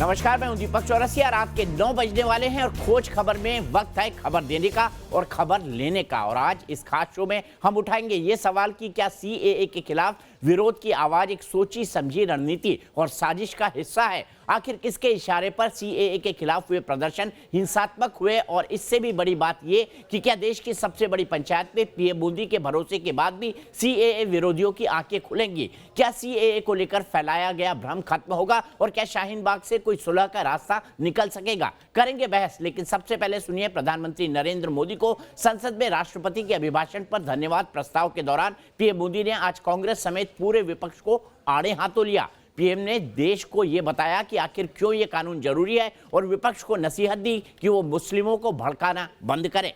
नमस्कार, मैं हूं दीपक चौरसिया। रात के 9 बजने वाले हैं और खोज खबर में वक्त है खबर देने का और खबर लेने का। और आज इस खास शो में हम उठाएंगे ये सवाल कि क्या सीएए के खिलाफ विरोध की आवाज एक सोची समझी रणनीति और साजिश का हिस्सा है। आखिर किसके इशारे पर सीएए के खिलाफ हुए प्रदर्शन हिंसात्मक हुए, और इससे भी बड़ी बात ये कि क्या देश की सबसे बड़ी पंचायत में पीएम मोदी के भरोसे के बाद भी सीएए विरोधियों की आंखें खुलेंगी। क्या सीएए को लेकर फैलाया गया भ्रम खत्म होगा और क्या शाहीन बाग से कोई सुलह का रास्ता निकल सकेगा। करेंगे बहस, लेकिन सबसे पहले सुनिए प्रधानमंत्री नरेंद्र मोदी को संसद में राष्ट्रपति के अभिभाषण पर धन्यवाद प्रस्ताव के दौरान पीएम मोदी ने आज कांग्रेस समेत पूरे विपक्ष को आड़े हाथों लिया। पीएम ने देश को यह बताया कि आखिर क्यों यह कानून जरूरी है और विपक्ष को नसीहत दी कि वो मुस्लिमों को भड़काना बंद करे।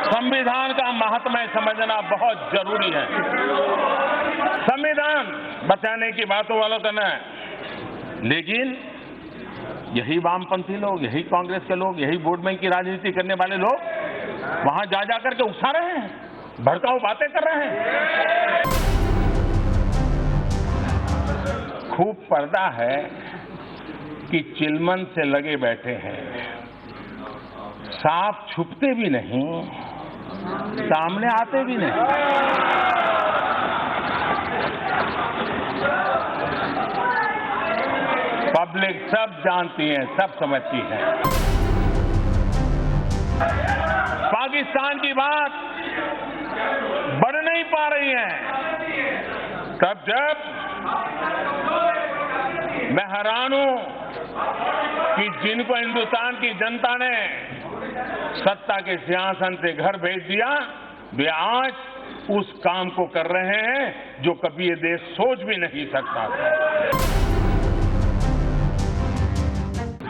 संविधान का महत्व समझना बहुत जरूरी है। संविधान बचाने की बातों वालों का न, लेकिन यही वामपंथी लोग, यही कांग्रेस के लोग, यही वोट बैंक की राजनीति करने वाले लोग वहां जा जाकर के उकसा रहे हैं, भड़काऊ बातें कर रहे हैं। खूब पर्दा है कि चिलमन से लगे बैठे हैं, सांप छुपते भी नहीं, सामने आते भी नहीं। पब्लिक सब जानती है, सब समझती है। पाकिस्तान की बात बढ़ नहीं पा रही है, तब जब मैं हैरान हूं कि जिनको हिंदुस्तान की जनता ने सत्ता के सिंहासन से घर भेज दिया, वे आज उस काम को कर रहे हैं जो कभी ये देश सोच भी नहीं सकता था।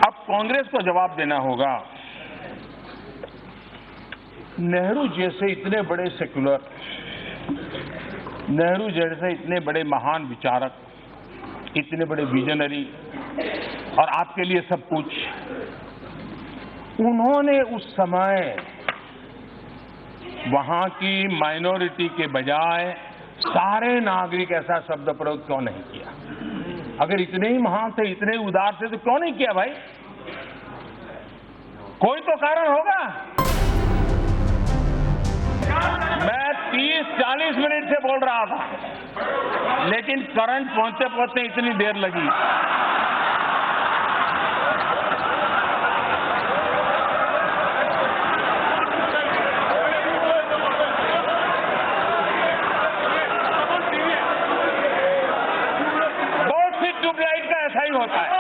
अब कांग्रेस को जवाब देना होगा। नेहरू जैसे इतने बड़े सेक्युलर, नेहरू जैसे इतने बड़े महान विचारक, इतने बड़े विजनरी और आपके लिए सब कुछ, उन्होंने उस समय वहां की माइनॉरिटी के बजाय सारे नागरिक ऐसा शब्द प्रयोग क्यों नहीं किया? अगर इतने ही महान थे, इतने उदार थे, तो क्यों नहीं किया भाई? कोई तो कारण होगा। मैं 30-40 मिनट से बोल रहा था, लेकिन करंट पहुंचते पहुंचते इतनी देर लगी। बहुत सी ट्यूबलाइट का ऐसा ही होता है।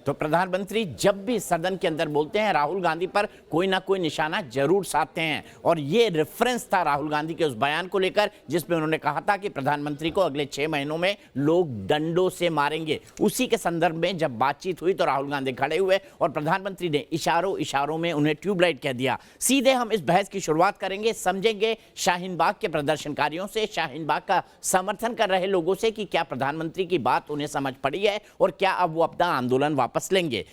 तो प्रधानमंत्री जब भी सदन के अंदर बोलते हैं राहुल गांधी पर कोई ना कोई निशाना जरूर साधते हैं, और ये रेफरेंस था राहुल गांधी के उस बयान को लेकर जिसमें उन्होंने कहा था कि प्रधानमंत्री को अगले 6 महीनों में लोग डंडों से मारेंगे। उसी के संदर्भ में जब बातचीत हुई तो राहुल गांधी खड़े हुए और प्रधानमंत्री ने इशारों इशारों में उन्हें ट्यूबलाइट कह दिया। सीधे हम इस बहस की शुरुआत करेंगे, समझेंगे शाहीन बाग के प्रदर्शनकारियों से, शाहीन बाग का समर्थन कर रहे लोगों से कि क्या प्रधानमंत्री की बात उन्हें समझ पड़ी है और क्या अब वो अपना आंदोलन वापस लेंगे।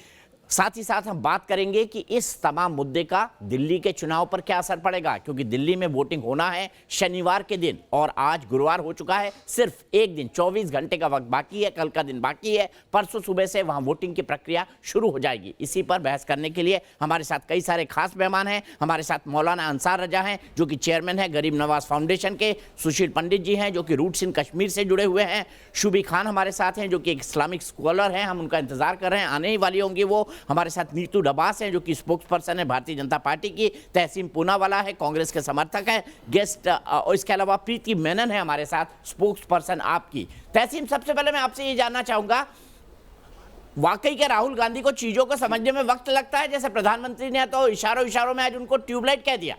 साथ ही साथ हम बात करेंगे कि इस तमाम मुद्दे का दिल्ली के चुनाव पर क्या असर पड़ेगा, क्योंकि दिल्ली में वोटिंग होना है शनिवार के दिन और आज गुरुवार हो चुका है। सिर्फ एक दिन 24 घंटे का वक्त बाकी है, कल का दिन बाकी है। परसों सुबह से वहां वोटिंग की प्रक्रिया शुरू हो जाएगी। इसी पर बहस करने के लिए हमारे साथ कई सारे खास मेहमान हैं। हमारे साथ मौलाना अंसार रजा हैं जो कि चेयरमैन है गरीब नवाज फाउंडेशन के, सुशील पंडित जी हैं जो कि रूट्स इन कश्मीर से जुड़े हुए हैं, शुभी खान हमारे साथ हैं जो कि एक इस्लामिक स्कॉलर हैं, हम उनका इंतजार कर रहे हैं, आने ही वाली होंगी वो। हमारे साथ नीतू डबास हैं जो कि स्पोक्स पर्सन है भारतीय जनता पार्टी की, तहसीन पूनावाला है कांग्रेस के समर्थक हैं गेस्ट, और इसके अलावा प्रीति मेनन है हमारे साथ स्पोक्स पर्सन आपकी। तहसीन, सबसे पहले मैं आपसे ये जानना चाहूंगा, वाकई क्या राहुल गांधी को चीजों को समझने में वक्त लगता है? जैसे प्रधानमंत्री ने तो इशारों इशारों में आज उनको ट्यूबलाइट कह दिया।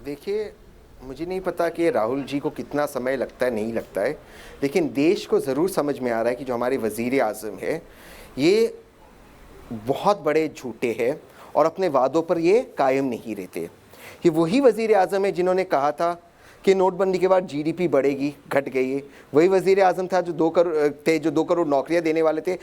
देखिए, मुझे नहीं पता कि राहुल जी को कितना समय लगता है, नहीं लगता है, लेकिन देश को ज़रूर समझ में आ रहा है कि जो हमारे वज़ीर आज़म है ये बहुत बड़े झूठे हैं और अपने वादों पर ये कायम नहीं रहते। ये वही वज़ीर आज़म है जिन्होंने कहा था कि नोटबंदी के बाद जीडीपी बढ़ेगी, घट गई है। वही वजीर आजम था जो 2 करोड़ थे, जो 2 करोड़ नौकरियां देने वाले थे।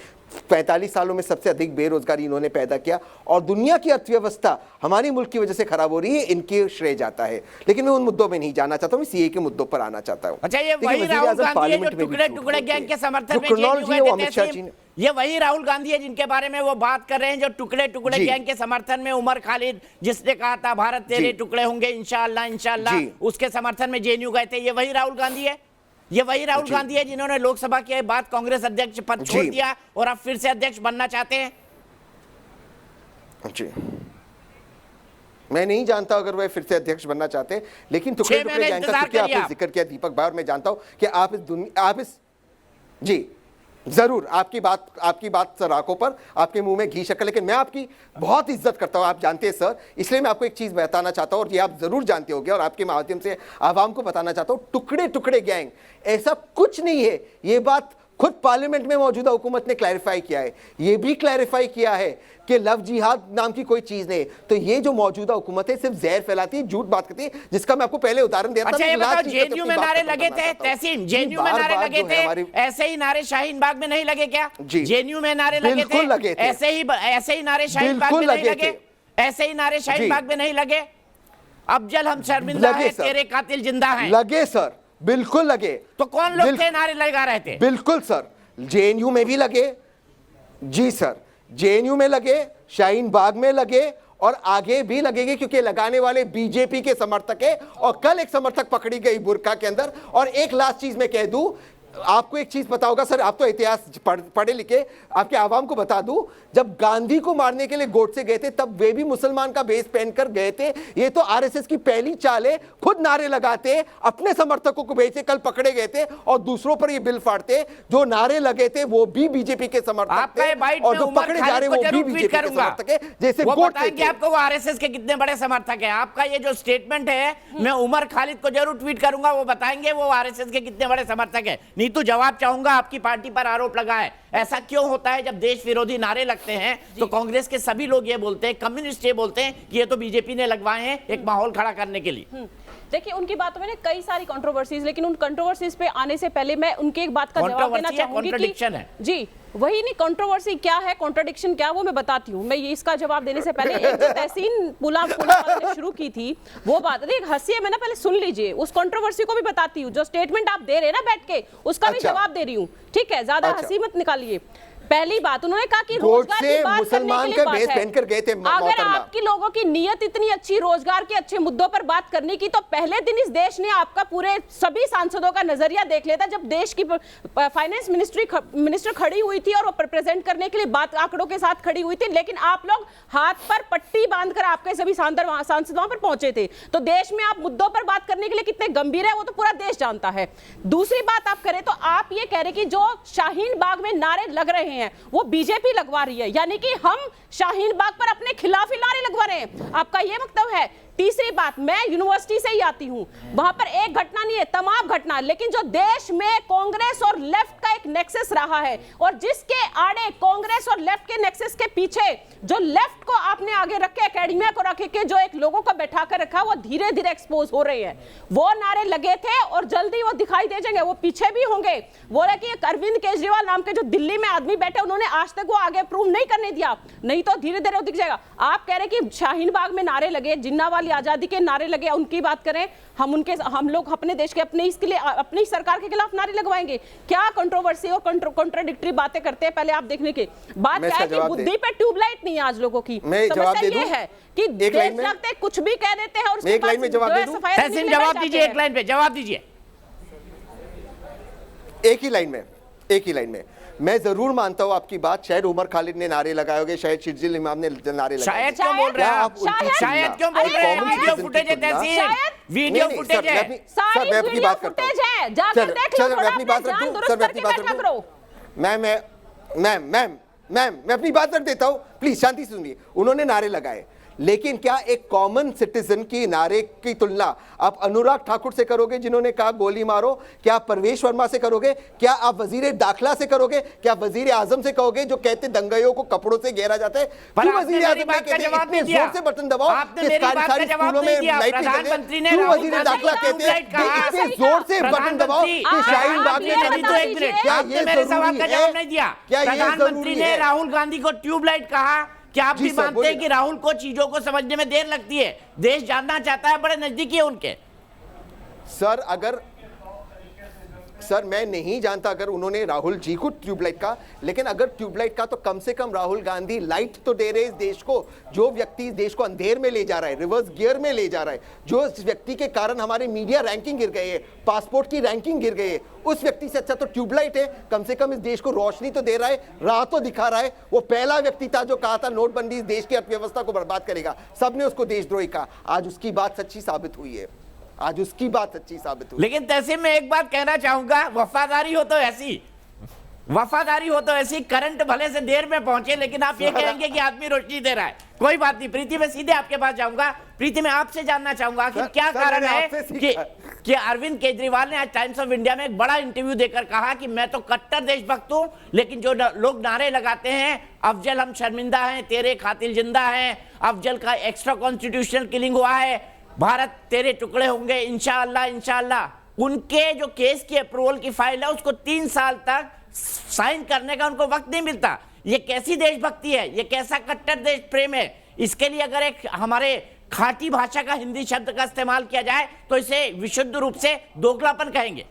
45 सालों में सबसे अधिक बेरोजगारी इन्होंने पैदा किया और दुनिया की अर्थव्यवस्था हमारी मुल्क की वजह से खराब हो रही है, इनके श्रेय जाता है। लेकिन मैं उन मुद्दों में नहीं जाना चाहता हूँ, मैं सीए के मुद्दों पर आना चाहता हूँ। अच्छा, ये वही राहुल गांधी है जो टुकड़े टुकड़े गैंग के समर्थन में जेएनयू गए थे। ये वही राहुल गांधी है जिनके बारे में वो बात कर रहे हैं जो टुकड़े टुकड़े गैंग के समर्थन में उमर खालिद, जिसने कहा था भारत तेरे टुकड़े होंगे इंशाअल्लाह इंशाअल्लाह, उसके समर्थन में जेएनयू गए थे। ये वही राहुल गांधी है, ये वही राहुल गांधी है जिन्होंने लोकसभा के बाद कांग्रेस अध्यक्ष पद छोड़ दिया और अब फिर से अध्यक्ष बनना चाहते हैं। जी, मैं नहीं जानता अगर वह फिर से अध्यक्ष बनना चाहते हैं, लेकिन टुकड़े टुकड़े गैंग का क्योंकि आपने जिक्र किया दीपक भाई, और मैं जानता हूं कि आप इस जी जरूर आपकी बात सर आंखों पर, आपके मुंह में घी शक्कर, लेकिन मैं आपकी बहुत इज्जत करता हूं, आप जानते हैं सर। इसलिए मैं आपको एक चीज बताना चाहता हूं और ये आप जरूर जानते होंगे और आपके माध्यम से आवाम को बताना चाहता हूं, टुकड़े टुकड़े गैंग ऐसा कुछ नहीं है। ये बात खुद पार्लियामेंट में मौजूदा हुकूमत ने क्लैरिफाई किया है, ये भी क्लैरिफाई किया है कि लव जिहाद नाम की कोई चीज नहीं। तो ये जो मौजूदा हुकूमत है सिर्फ जहर फैलाती है, झूठ बात करती है, जिसका मैं आपको पहले उदाहरण देता हूं। अच्छा, ये बताओ, जेएनयू में नारे लगे थे तहसीन, जेएनयू में नारे लगे थे, ऐसे ही नारे शाहीन बाग में नहीं लगे क्या? जेएनयू में नारे लगे थे, ऐसे ही नारे शाहीन बाग में नहीं लगे? ऐसे ही नारे शाहीन बाग में नहीं लगे? अफजल हम शर्मिंदा है, तेरे कातिल जिंदा है। लगे सर, बिल्कुल लगे। तो कौन लोग थे नारे लगा रहे थे? बिल्कुल सर, जेएनयू में भी लगे, जी सर, जेएनयू में लगे, शाहीन बाग में लगे और आगे भी लगेंगे, क्योंकि लगाने वाले बीजेपी के समर्थक है। और कल एक समर्थक पकड़ी गई बुर्का के अंदर। और एक लास्ट चीज मैं कह दूं, आपको एक चीज पता होगा सर, आप तो इतिहास पढ़े लिखे, आपके आवाम को बता दूं, जब गांधी को मारने के लिए गोडसे गए थे तब वे भी मुसलमान का बेस पहनकर गए थे। ये तो आरएसएस की पहली चाल है, खुद नारे लगाते, अपने समर्थकों को भेजते, कल पकड़े गए थे और दूसरों पर ये बिल फाड़ते। जो नारे लगे थे वो भी बीजेपी के समर्थक थे और जो पकड़े जा रहे वो भी बीजेपी के समर्थक है। जैसे गोडसे आपको वो आरएसएस के कितने बड़े समर्थक है। आपका ये जो स्टेटमेंट है, मैं उमर खालिद को जरूर ट्वीट करूंगा, वो बताएंगे वो आरएसएस के कितने बड़े समर्थक है। नहीं तो जवाब चाहूंगा, आपकी पार्टी पर आरोप लगा है। ऐसा क्यों होता है जब देश विरोधी नारे लगते हैं तो कांग्रेस के सभी लोग ये बोलते हैं, कम्युनिस्ट ये बोलते हैं कि ये तो बीजेपी ने लगवाए हैं एक माहौल खड़ा करने के लिए। देखिए, उनकी बातों में कई सारी कंट्रोवर्सीज, लेकिन उन कंट्रोवर्सीज पे आने से पहले मैं उनकी एक बात का जवाब देना चाहूंगी कि जी वही नहीं, कंट्रोवर्सी क्या है, कॉन्ट्रडिक्शन क्या, वो मैं बताती हूँ। मैं ये इसका जवाब देने से पहले एक जो तहसीन पुला ने शुरू की थी वो बात, हंसी मैंने पहले सुन लीजिए, उस कंट्रोवर्सी को भी बताती हूँ। जो स्टेटमेंट आप दे रहे हैं ना बैठ के, उसका भी जवाब दे रही हूँ, ठीक है? ज्यादा हंसी मत निकालिए। पहली बात उन्होंने कहा कि रोजगार की बात करने के लिए बेस पहनकर गए थे। अगर आपकी लोगों की नीयत इतनी अच्छी रोजगार के अच्छे मुद्दों पर बात करने की, तो पहले दिन इस देश ने आपका पूरे सभी सांसदों का नजरिया देख लेता। जब देश की फाइनेंस मिनिस्टर खड़ी हुई थी और वो प्रेजेंट करने के लिए बात आंकड़ों के साथ खड़ी हुई थी, लेकिन आप लोग हाथ पर पट्टी बांधकर आपके सभी सांसदों पर पहुंचे थे। तो देश में आप मुद्दों पर बात करने के लिए कितने गंभीर है वो तो पूरा देश जानता है। दूसरी बात आप करें तो आप ये कह रहे कि जो शाहीन बाग में नारे लग रहे हैं वो बीजेपी लगवा रही है, यानी कि हम शाहीन बाग पर अपने खिलाफ ही नारे लगवा रहे हैं, आपका यह मतलब है। तीसरी बात, मैं यूनिवर्सिटी से ही आती हूं, वहां पर एक घटना नहीं है, तमाम घटना, लेकिन जो देश में कांग्रेस और लेफ्ट का एक नेक्सस रहा है और जिसके आड़े कांग्रेस और लेफ्ट के नेक्सस के पीछे जो लेफ्ट को आपने आगे रख के, एकेडमिया को रख के जो एक लोगों को बैठा कर रखा, वो धीरे धीरे एक्सपोज हो रहे हैं। वो नारे लगे थे और जल्दी वो दिखाई दे जाएंगे, वो पीछे भी होंगे। बोल रहे कि अरविंद केजरीवाल नाम के जो दिल्ली में आदमी बैठे, उन्होंने आज तक वो आगे प्रूव नहीं करने दिया, नहीं तो धीरे धीरे वो दिख जाएगा। आप कह रहे कि शाहीन बाग में नारे लगे, जिन्ना आजादी के नारे लगे, उनकी बात करें, हम लोग अपने देश के अपने इसके लिए अपनी सरकार के खिलाफ नारे लगवाएंगे? क्या कंट्रोवर्सी और कॉन्ट्राडिक्टरी बातें करते हैं, पहले आप देखने की बात क्या है कि बुद्धि पे ट्यूबलाइट नहीं है आज लोगों की। समस्या ये है कि देश लगते कुछ भी कह देते हैं और उसके बाद जवाब दीजिए, एक लाइन पे जवाब दीजिए, एक ही लाइन में। मैं जरूर मानता हूं आपकी बात, शायद उमर खालिद ने नारे लगाए होंगे, शायद शिरजिल इमाम ने नारे लगाए। शायद क्यों बोल रहे हैं आप? शायद क्यों बोल रहे हैं? वीडियो फुटेज है, वीडियो फुटेज है, सर मैं अपनी बात करता हूं, जाकर देख लो, मैं अपनी बात रखूं, सर मैं अपनी बात रखूं, मैम मैं अपनी बात रख देता हूं, प्लीज शांति से सुनिए। उन्होंने नारे लगाए, लेकिन क्या एक कॉमन सिटीजन की नारे की तुलना आप अनुराग ठाकुर से करोगे जिन्होंने कहा गोली मारो? क्या आप परवेश वर्मा से करोगे? क्या आप वजीर दाखिला से करोगे? क्या आप वजीर आजम से कहोगे जो कहते दंगाइयों को कपड़ों से घेरा जाता है? क्यों वजीर आजम इतने जोर से बटन दबाओ कि सारी स्कूलों में लाइट नहीं जले? क्यों वजीर दाखिला कहते हैं इतने जोर से बटन दबाओ कि शाहीन बाग में मेरे सवाल का जवाब नहीं दिया। प्रधानमंत्री ने राहुल गांधी को ट्यूबलाइट कहा। क्या आप भी मानते हैं कि राहुल को चीजों को समझने में देर लगती है? देश जानना चाहता है, बड़े नजदीकी है उनके। सर मैं नहीं जानता अगर उन्होंने राहुल जी को ट्यूबलाइट का, लेकिन अगर ट्यूबलाइट का तो कम से कम राहुल गांधी लाइट तो दे रहे इस देश को। जो व्यक्ति देश को अंधेर में ले जा रहा है, रिवर्स गियर में ले जा रहा है, जो इस व्यक्ति के कारण हमारी मीडिया रैंकिंग गिर गई है, पासपोर्ट की रैंकिंग गिर गई है, उस व्यक्ति से अच्छा तो ट्यूबलाइट है। कम से कम इस देश को रोशनी तो दे रहा है, राह तो दिखा रहा है। वो पहला व्यक्ति था जो कहा था नोटबंदी इस देश की अर्थव्यवस्था को बर्बाद करेगा, सबने उसको देशद्रोही कहा। आज उसकी बात सच्ची साबित हुई है, आज उसकी बात सच्ची साबित हुई। लेकिन तैसे में एक बात कहना चाहूंगा, वफादारी हो तो ऐसी करंट भले से देर में पहुंचे, लेकिन आप ये कहेंगे कि आदमी रोशनी दे रहा है। कोई बात नहीं प्रीति, मैं सीधे आपके पास जाऊंगा। प्रीति, मैं आपसे जानना चाहूंगा कि क्या कारण है कि अरविंद केजरीवाल ने आज टाइम्स ऑफ इंडिया में एक बड़ा इंटरव्यू देकर कहा कि मैं तो कट्टर देशभक्त हूं, लेकिन जो लोग नारे लगाते हैं अफजल हम शर्मिंदा हैं, तेरे खातिर जिंदा हैं, अफजल का एक्स्ट्रा कॉन्स्टिट्यूशनल किलिंग हुआ है, भारत तेरे टुकड़े होंगे इंशाअल्लाह इंशाअल्लाह, उनके जो केस की अप्रूवल की फाइल है उसको 3 साल तक साइन करने का उनको वक्त नहीं मिलता। ये कैसी देशभक्ति है? ये कैसा कट्टर देश प्रेम है? इसके लिए अगर एक हमारे खाटी भाषा का हिंदी शब्द का इस्तेमाल किया जाए तो इसे विशुद्ध रूप से दोगलापन कहेंगे।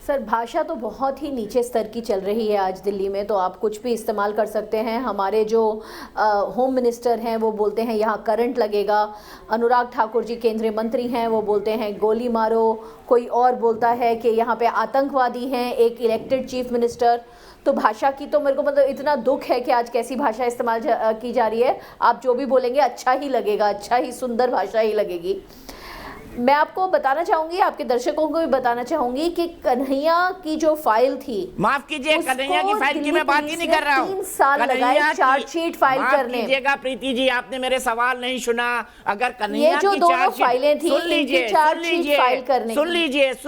सर भाषा तो बहुत ही नीचे स्तर की चल रही है आज दिल्ली में, तो आप कुछ भी इस्तेमाल कर सकते हैं। हमारे जो होम मिनिस्टर हैं वो बोलते हैं यहाँ करंट लगेगा, अनुराग ठाकुर जी केंद्रीय मंत्री हैं वो बोलते हैं गोली मारो, कोई और बोलता है कि यहाँ पे आतंकवादी हैं, एक इलेक्टेड चीफ मिनिस्टर। तो भाषा की तो मेरे को मतलब इतना दुख है कि आज कैसी भाषा इस्तेमाल की जा रही है। आप जो भी बोलेंगे अच्छा ही लगेगा, अच्छा ही सुंदर भाषा ही लगेगी। मैं आपको बताना चाहूंगी, आपके दर्शकों को भी बताना चाहूंगी कि कन्हैया की जो फाइल थी, माफ कीजिए कन्हैया की फाइल की मैं बात ही नहीं कर रहा हूँ, 3 साल लगाए चार्जशीट फाइल करने। माफ कीजिएगा प्रीति जी, आपने मेरे सवाल नहीं सुना। अगर कन्हैया की चार्जशीट फाइलें थी, सुन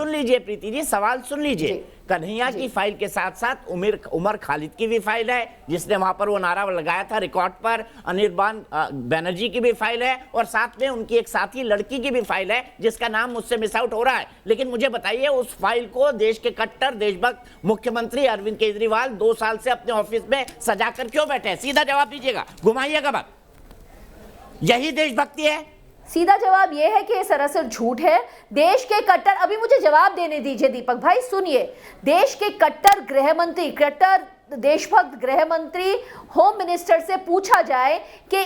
लीजिए प्रीति जी, सवाल सुन लीजिए। कन्हैया की फाइल के साथ साथ उमर खालिद की भी फाइल है, जिसने वहां पर वो नारा लगाया था रिकॉर्ड पर। अनिर्बान बैनर्जी की भी फाइल है, और साथ में उनकी एक साथी लड़की की भी फाइल है जिसका नाम मुझसे मिस आउट हो रहा है। लेकिन मुझे बताइए, उस फाइल को देश के कट्टर देशभक्त मुख्यमंत्री अरविंद केजरीवाल 2 साल से अपने ऑफिस में सजा कर क्यों बैठे हैं? सीधा जवाब दीजिएगा, घुमाइएगा बात। यही देशभक्ति है? सीधा जवाब यह है कि ये सरासर झूठ है। देश के कट्टर, अभी मुझे जवाब देने दीजिए दीपक भाई, सुनिए। देश के कट्टर गृह मंत्री, कट्टर देशभक्त गृह मंत्री, होम मिनिस्टर से पूछा जाए कि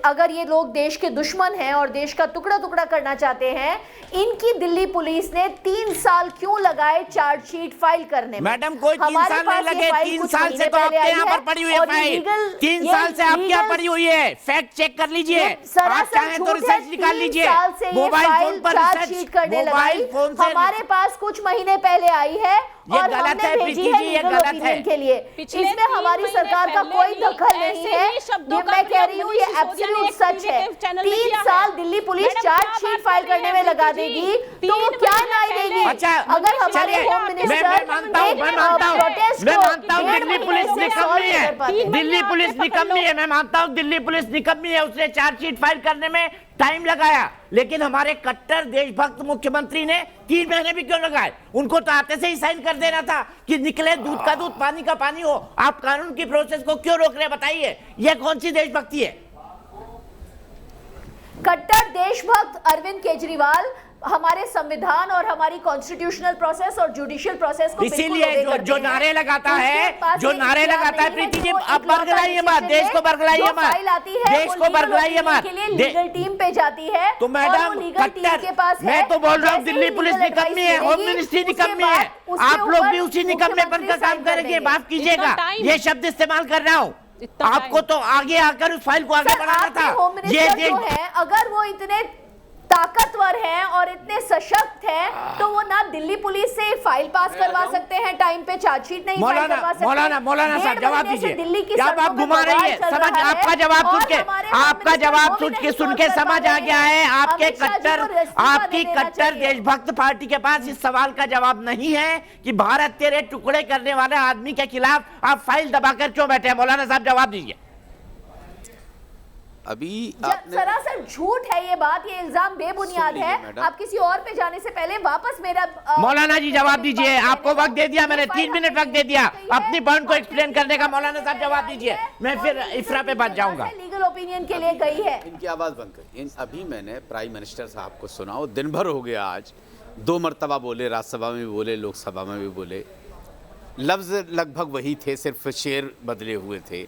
अगर ये लोग देश के दुश्मन हैं और देश का टुकड़ा टुकड़ा करना चाहते हैं, इनकी दिल्ली पुलिस ने 3 साल क्यों लगाए चार्जशीट फाइल करने में? मैडम कोई 3 साल नहीं लगे, 3 साल से तो आपके यहाँ पर पड़ी हुई है फाइल, 3 साल से आपके यहाँ पड़ी हुई है। फैक्ट चेक कर लीजिए, आप चाहें तो रिसर्च निकाल लीजिए। मोबाइल फोन पर चार्जशीट करने लगाई, हमारे पास कुछ महीने पहले आई है और हमने भेजी है लीगल ओपिनियन के लिए। इसमें हमारी सरकार का कोई दखल नहीं है। ये मैं कह रही हूँ, ये एब्सोल्यूट सच है। 3 साल दिल्ली पुलिस चार्जशीट फाइल करने में लगा देगी तो वो क्या न्याय देगी? अगर हमारे होम मिनिस्टर मैं मानता हूँ दिल्ली पुलिस निकम्मी है, दिल्ली पुलिस निकम्मी है, मैं मानता हूँ दिल्ली पुलिस निकम्मी है, उसने चार्जशीट फाइल करने में टाइम लगाया। लेकिन हमारे कट्टर देशभक्त मुख्यमंत्री ने 3 महीने भी क्यों लगाए? उनको तो आते से ही साइन कर देना था कि निकले दूध का दूध पानी का पानी हो। आप कानून की प्रोसेस को क्यों रोक रहे? बताइए, यह कौन सी देशभक्ति है? कट्टर देशभक्त अरविंद केजरीवाल हमारे संविधान और हमारी कॉन्स्टिट्यूशनल प्रोसेस और जुडिशियल प्रोसेस को इसीलिए जो नारे लगाता है, प्रीति जी, आप बरगलाइए मत, देश को बरगलाइए मत, देश को बरगलाइए मत। लीगल टीम पे जाती है तो मैडम के पास, मैं तो बोल रहा हूँ दिल्ली पुलिस निकम्मी है, होम मिनिस्ट्री निकम्मी है, आप लोग भी उसी निकम्मेपन का काम करेंगे। माफ कीजिएगा, ये शब्द इस्तेमाल कर रहा हूँ। आपको तो आगे आकर उस फाइल को आगे बढ़ाना था। ये देश है, अगर वो इतने ताकतवर हैं और इतने सशक्त हैं तो वो ना दिल्ली पुलिस से फाइल पास करवा सकते हैं टाइम पे, चार्जशीट नहीं फाइल करवा सकते। मौलाना साहब जवाब दीजिए, क्या आप घुमा रही है? समझ आपका जवाब सुन के समझ आ गया है आपकी कट्टर देशभक्त पार्टी के पास इस सवाल का जवाब नहीं है कि भारत तेरे टुकड़े करने वाले आदमी के खिलाफ आप फाइल दबाकर क्यों बैठे हैं? मौलाना साहब जवाब दीजिए। अभी सरासर झूठ है ये बात, ये इल्जाम बेबुनियाद है। आप किसी और पे जाने से पहले वापस मेरा मौलाना जी जवाब दीजिए। आपको वक्त दे दिया मैंने, 3 मिनट वक्त दे दिया अपनी पॉइंट को एक्सप्लेन करने का। मौलाना साहब जवाब दीजिए, मैं फिर इफ्रा पे बच जाऊंगा। लीगल ओपिनियन के लिए गई है। इनकी आवाज बंद कर। अभी मैंने प्राइम मिनिस्टर साहब को सुना, वो दिन भर हो गया, आज 2 मरतबा बोले, राज्यसभा में भी बोले, लोकसभा में भी बोले, लफ्ज लगभग वही थे, सिर्फ शेर बदले हुए थे।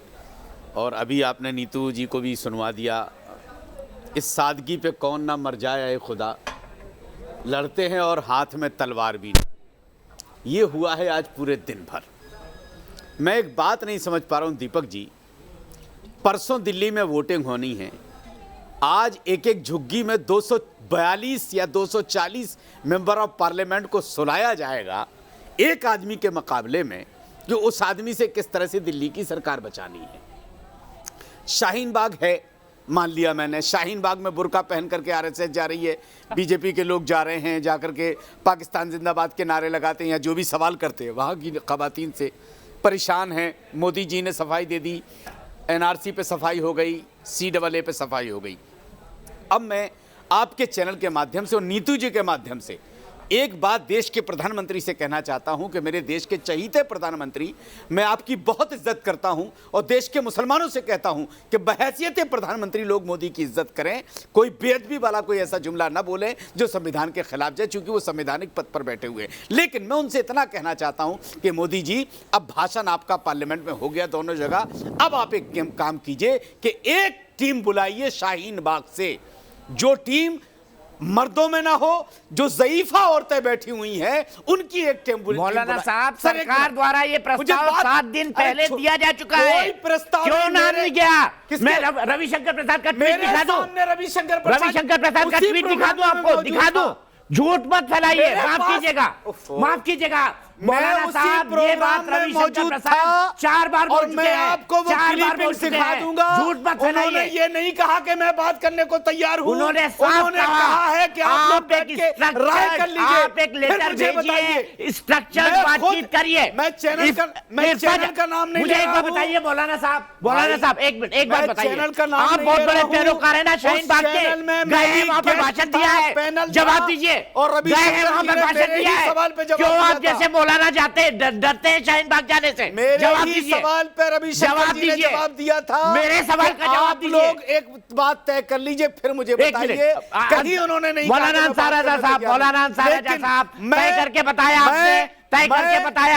और अभी आपने नीतू जी को भी सुनवा दिया। इस सादगी पे कौन ना मर जाए खुदा, लड़ते हैं और हाथ में तलवार भी नहीं। ये हुआ है आज पूरे दिन भर। मैं एक बात नहीं समझ पा रहा हूँ दीपक जी, परसों दिल्ली में वोटिंग होनी है, आज एक एक झुग्गी में 242 या 240 मेंबर ऑफ पार्लियामेंट को सुनाया जाएगा एक आदमी के मुकाबले में, जो उस आदमी से किस तरह से दिल्ली की सरकार बचानी है। शाहीन बाग है, मान लिया मैंने, शाहीन बाग में बुर्का पहन करके आरएसएस जा रही है, बीजेपी के लोग जा रहे हैं, जाकर के पाकिस्तान जिंदाबाद के नारे लगाते हैं या जो भी सवाल करते हैं, वहाँ की ख़वातीन से परेशान हैं। मोदी जी ने सफाई दे दी, एनआरसी पे सफाई हो गई, CAA पे सफाई हो गई। अब मैं आपके चैनल के माध्यम से और नीतू जी के माध्यम से एक बात देश के प्रधानमंत्री से कहना चाहता हूं कि मेरे देश के चहीते प्रधानमंत्री, मैं आपकी बहुत इज्जत करता हूं और देश के मुसलमानों से कहता हूं कि बहैसियत प्रधानमंत्री लोग मोदी की इज्जत करें, कोई बेअदबी वाला कोई ऐसा जुमला ना बोले जो संविधान के खिलाफ जाए, चूंकि वो संवैधानिक पद पर बैठे हुए। लेकिन मैं उनसे इतना कहना चाहता हूं कि मोदी जी, अब भाषण आपका पार्लियामेंट में हो गया दोनों जगह, अब आप एक काम कीजिए कि एक टीम बुलाइए शाहीन बाग से, जो टीम मर्दों में ना हो, जो ज़ईफा औरतें बैठी हुई हैं उनकी एक टीम। मौलाना साहब, सरकार द्वारा ये प्रस्ताव 7 दिन पहले दिया जा चुका है, क्यों ना नहीं गया? मैं रविशंकर प्रसाद का ट्वीट दिखा दूं, रविशंकर प्रसाद का ट्वीट दिखा दूं आपको, दिखा दूं। झूठ मत फैलाइए, माफ कीजिएगा मौलाना साहब, ये बात रविशंकर प्रसाद 4 बार बोल चुके हैं, आपको वो क्लिपिंग सिखा दूंगा। झूठ मत फैलाइए। उन्होंने ये नहीं कहा कि मैं बात करने को तैयार हूं, उन्होंने कहा है कि आप एक राय कर लीजिए, आप एक लेटर भेजिए, स्ट्रक्चर बातचीत करिए। मैं चैनल का नाम नहीं, मुझे एक बात बताइए मौलाना साहब, एक बात बताइए, चैनल का नाम आप बहुत बड़े पैरोकार हैं ना शाहीन बाग के, गए हैं वहां पर भाषण दिया है, जवाब दीजिए। और गए हैं वहां पर भाषण दिया है, क्यों आप जैसे मौलाना जाते डरते हैं शाहीन बाग जाने से? जवाब दीजिए। सवाल पे रविशंकर जी ने जवाब दिया था, मेरे सवाल का जवाब दीजिए। लोग एक बात तय कर लीजिए, फिर मुझे बताइए, कहीं उन्होंने नहीं मौलाना अंसार रज़ा साहब तय करके बताया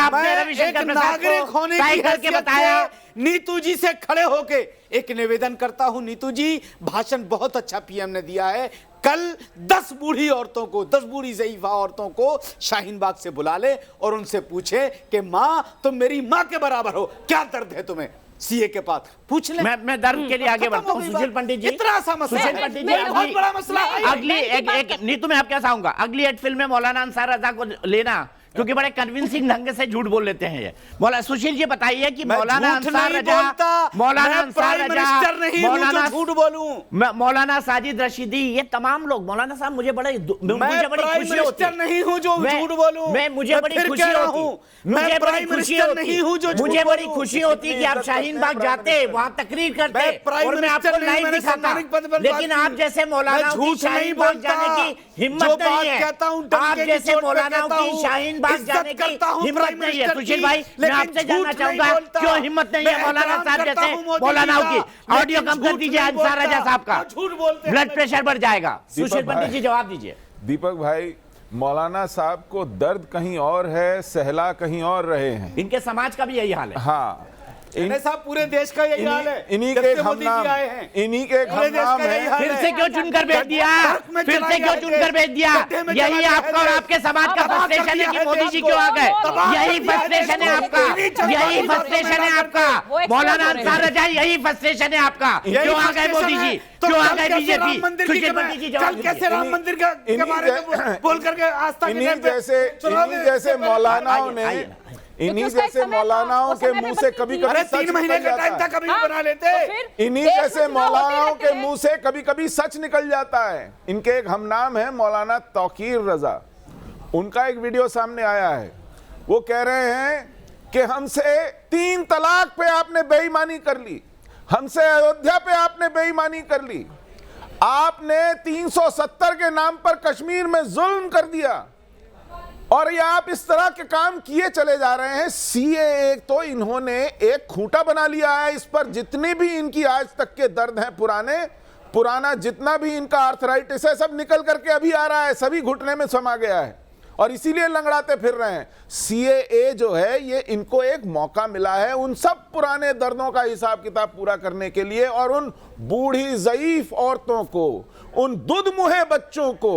आपने, रविशंकर प्रसाद को तय करके बताया। नीतू जी से खड़े होके एक निवेदन करता हूं, नीतू जी, भाषण बहुत अच्छा पीएम ने दिया है, कल 10 बूढ़ी औरतों को, 10 बूढ़ी ज़ईफा औरतों को शाहीन बाग से बुला ले और उनसे पूछे कि माँ तुम मेरी माँ के बराबर हो, क्या दर्द है तुम्हें? सीए के पास पूछ ले। मैं दर्द के लिए आगे बढ़ता हूँ। सुशील पंडित जी, इतना सा मसला है, सुशील पंडित जी, बहुत बड़ा मसला है। अगली एक नीतू में आप क्या चाहूंगा, अगली 8 फिल्म में मौलाना अंसार रज़ा को लेना, क्योंकि बड़े कन्विंसिंग ढंग से झूठ बोल लेते हैं ये। मौलाना सुशील जी बताइए कि मौलाना अंसार रज़ा, झूठ बोलूं, मौलाना साजिद रशीदी, ये तमाम लोग, मौलाना साहब मुझे बड़ी खुशी होती है, नहीं हूं जो झूठ बोलूं, मुझे बड़ी खुशी होती, मुझे बड़ी खुशी होती कि आप शाहीन बाग जाते, वहां तकरीर करते और मैं आपको लाइव दिखाता, लेकिन आप जैसे मौलाना की शाहीन बाग जाने की हिम्मत नहीं है, आप जैसे मौलाना की शाहीन बाग जाने की हिम्मत नहीं है। सुशील भाई, मैं आपसे जानना चाहूंगा क्यों हिम्मत नहीं है मौलाना साहब जैसे मौलानाओं की? ऑडियो कम कर दीजिए अंसार रज़ा साहब का, ब्लड प्रेशर बढ़ जाएगा। सुशील पंडित जी जवाब दीजिए। दीपक भाई, मौलाना साहब को दर्द कहीं और है, सहला कहीं और रहे हैं, इनके समाज का भी यही हाल है। हाँ, साहब पूरे देश का यही हाल है। इन्हीं के हमनाम है। फिर से क्यों चुनकर भेज दिया? फिर से क्यों चुनकर भेज दिया? यही आपका और आपके समाज का फ्रस्ट्रेशन है कि मोदी जी क्यों आ गए? यही फ्रस्ट्रेशन है आपका, यही फ्रस्ट्रेशन है आपका। मौलाना अंसार रजा, यही फ्रस्ट्रेशन है आपका। क्यों आ गए मोदी जी? क्यों आ गए बीजेपी? कल कैसे राम मंदिर के बारे में बोल करके आस्था इन्हीं जैसे मौलानाओं ने इन्हीं जैसे मौलानाओं के मुंह से कभी कभी 3 महीने का टाइम था, कभी बना लेते। इन्हीं जैसे मौलानाओं के मुंह से कभी कभी सच निकल जाता है। इनके एक हमनाम है मौलाना तौकीर रजा, उनका एक वीडियो सामने आया है। वो कह रहे हैं कि हमसे 3 तलाक पे आपने बेईमानी कर ली, हमसे अयोध्या पे आपने बेईमानी कर ली, आपने 370 के नाम पर कश्मीर में जुल्म कर दिया और ये आप इस तरह के काम किए चले जा रहे हैं। सीएए तो इन्होंने एक खूंटा बना लिया है, इस पर जितने भी इनकी आज तक के दर्द हैं पुराना जितना भी इनका आर्थराइटिस है सब निकल करके अभी आ रहा है, सभी घुटने में समा गया है और इसीलिए लंगड़ाते फिर रहे हैं। सीएए जो है ये इनको एक मौका मिला है उन सब पुराने दर्दों का हिसाब किताब पूरा करने के लिए और उन बूढ़ी ज़ईफ औरतों को, उन दुधमुहे बच्चों को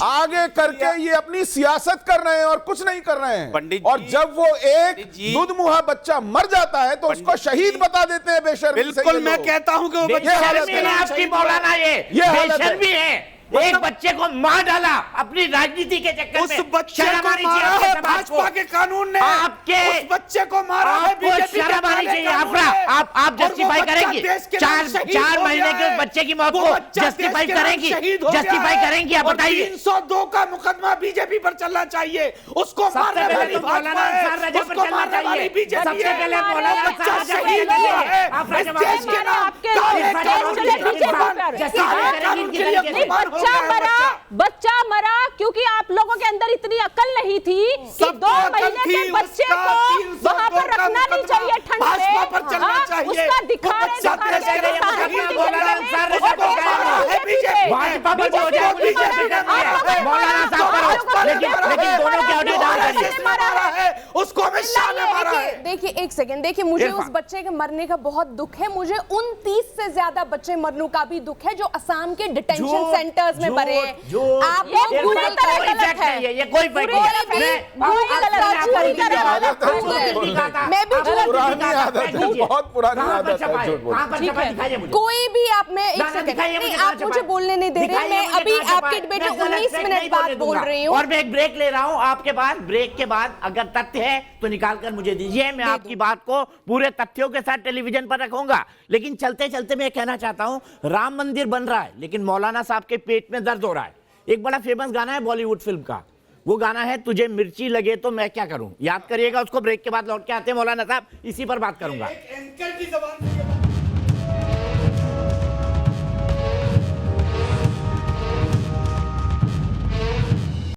आगे करके ये अपनी सियासत कर रहे हैं और कुछ नहीं कर रहे हैं। पंडित और जब वो एक दुधमुहा बच्चा मर जाता है तो उसको शहीद बता देते हैं बेशर्मी से। बिल्कुल मैं कहता हूं कि वो बेशर्मी है आपकी मौलाना, ये बेशर्मी है। एक बच्चे को मार डाला अपनी राजनीति के चक्कर में। उस बच्चे को मारा है भाजपा के कानून ने, आपके उस बच्चे को मारा है बीजेपी के शर्म आनी चाहिए। आप जस्टिफाई करेंगी 4 महीने के बच्चे की मौत को जस्टिफाई करेंगी? जस्टिफाई करेंगी आप बताइए। 302 का मुकदमा बीजेपी पर चलना चाहिए, उसको मारने वाली भाजपा है, उसको मारने वाली बीजेपी है। सबसे पहले मौलाना बच्चा शहीद हुआ है इस देश के नाम बच्चा मरा क्योंकि आप लोगों के अंदर इतनी अकल नहीं थी कि 2 महीने के बच्चे को वहां पर रखना नहीं चाहिए ठंड में, उसका दिखा उसको अमित शाह ने मारा है। देखिए एक सेकंड, देखिए मुझे उस बच्चे के मरने का बहुत दुख है, मुझे उन 30 से ज्यादा बच्चे मरने का भी दुख है जो असम के डिटेंशन सेंटर्स में मरे हैं। आप लोग पूरी तरह गलत है, ये कोई फर्क नहीं है। मैं भी पुरानी आदत है, बहुत पुरानी आदत है। कोई भी आप, मैं एक सेकंड, आप मुझे बोलने नहीं दे रहे। मैं अभी आपके डिबेट में 19 मिनट बाद बोल रही हूँ और मैं एक ब्रेक ले रहा हूँ आपके बाद। ब्रेक के बाद अगर तथ्य है तो निकाल कर मुझे दीजिए, मैं आपकी बात को पूरे तथ्यों के साथ टेलीविजन पर रखूंगा। लेकिन चलते चलते मैं कहना चाहता हूं, राम मंदिर बन रहा है लेकिन मौलाना साहब के पेट में दर्द हो रहा है। एक बड़ा फेमस गाना है बॉलीवुड फिल्म का, वो गाना है तुझे मिर्ची लगे तो मैं क्या करूं, याद करिएगा उसको। ब्रेक के बाद लौट के आते हैं मौलाना साहब, इसी पर बात करूंगा।